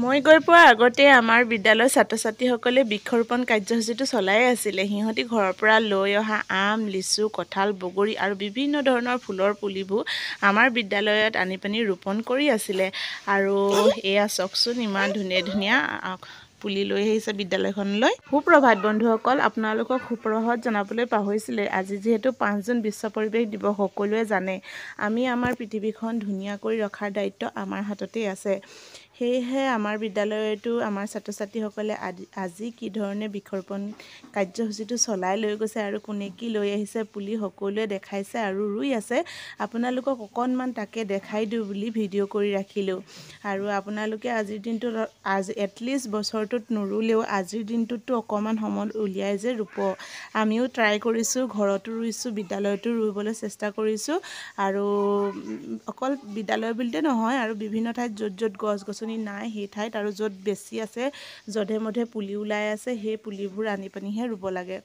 মই গৈ পোৱাৰ আগতে আমাৰ বিদ্যালয়ৰ ছাত্ৰ ছাত্ৰীসকলে বৃক্ষৰোপণ কাৰ্যসূচীটো চলাই আছিলে। সিহঁতি ঘৰৰ পৰা লৈ অহা আম, লিচু, কঁঠাল, বগৰী আৰু বিভিন্ন ধৰণৰ ফুলৰ পুলিবোৰ আমাৰ বিদ্যালয়ত আনি পানি ৰোপণ কৰি আছিলে। আৰু এয়া চাওকচোন, ইমান ধুনীয়া ধুনীয়া পুলি লৈ আহিছে বিদ্যালয়খনলৈ। সুপ্ৰভাত বন্ধুসকল, আপোনালোকক সুপ্ৰভাত জনাবলৈ পাহৰিছিলে। আজি যিহেতু 5 জুন বিশ্ব পৰিৱেশ দিৱস, সকলোৱে জানে আমি আমাৰ পৃথিৱীখন ধুনীয়া কৰি ৰখাৰ দায়িত্ব আমাৰ হাততেই আছে। সেয়েহে আমাৰ বিদ্যালয়তো আমাৰ ছাত্ৰ ছাত্ৰীসকলে আজি কি ধৰণে বৃক্ষৰোপণ কাৰ্যসূচীটো চলাই লৈ গৈছে আৰু কোনে কি লৈ আহিছে পুলি সকলোৱে দেখাইছে আৰু ৰুই আছে। আপোনালোকক অকণমান তাকে দেখাই দিওঁ বুলি ভিডিঅ' কৰি ৰাখিলোঁ। আৰু আপোনালোকে আজিৰ দিনটোত এটলিষ্ট বছৰটোত নুৰুলেও আজিৰ দিনটোততো অকণমান সময় উলিয়াই যে ৰুব। আমিও ট্ৰাই কৰিছোঁ, ঘৰতো ৰুইছোঁ, বিদ্যালয়তো ৰুবলৈ চেষ্টা কৰিছোঁ। আৰু অকল বিদ্যালয় বুলিতে নহয়, আৰু বিভিন্ন ঠাইত য'ত য'ত গছ গছনি নাই সেই ঠাইত, আৰু য'ত বেছি আছে, যধে মধে পুলি ওলাই আছে, সেই পুলিবোৰ আনি পানিহে ৰুব লাগে।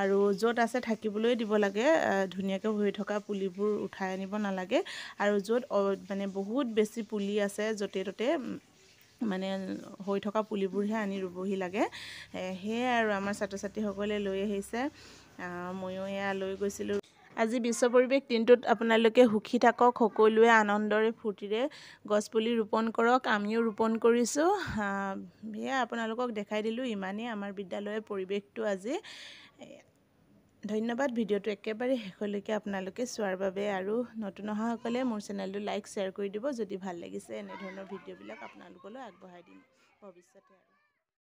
আৰু য'ত আছে থাকিবলৈ দিব লাগে, ধুনীয়াকৈ হৈ থকা পুলিবোৰ উঠাই আনিব নালাগে। আৰু য'ত মানে বহুত বেছি পুলি আছে, য'তে ত'তে মানে হৈ থকা পুলিবোৰহে আনি ৰুবহি লাগে। সেয়াই আৰু আমাৰ ছাত্ৰ ছাত্ৰীসকলে লৈ আহিছে, ময়ো এয়া লৈ গৈছিলোঁ। আজি বিশ্ব পৰিৱেশ দিনটোত আপোনালোকে সুখী থাকক, সকলোৱে আনন্দৰে ফূৰ্তিৰে গছপুলি ৰোপণ কৰক। আমিও ৰোপণ কৰিছোঁ। সেয়া আপোনালোকক দেখাই দিলোঁ। ইমানেই আমাৰ বিদ্যালয়ৰ পৰিৱেশটো আজি। ধন্যবাদ ভিডিঅ'টো একেবাৰে শেষলৈকে আপোনালোকে চোৱাৰ বাবে। আৰু নতুন অহাসকলে মোৰ চেনেলটো লাইক শ্বেয়াৰ কৰি দিব। যদি ভাল লাগিছে এনেধৰণৰ ভিডিঅ'বিলাক আপোনালোকলৈ আগবঢ়াই দিম ভৱিষ্যতে।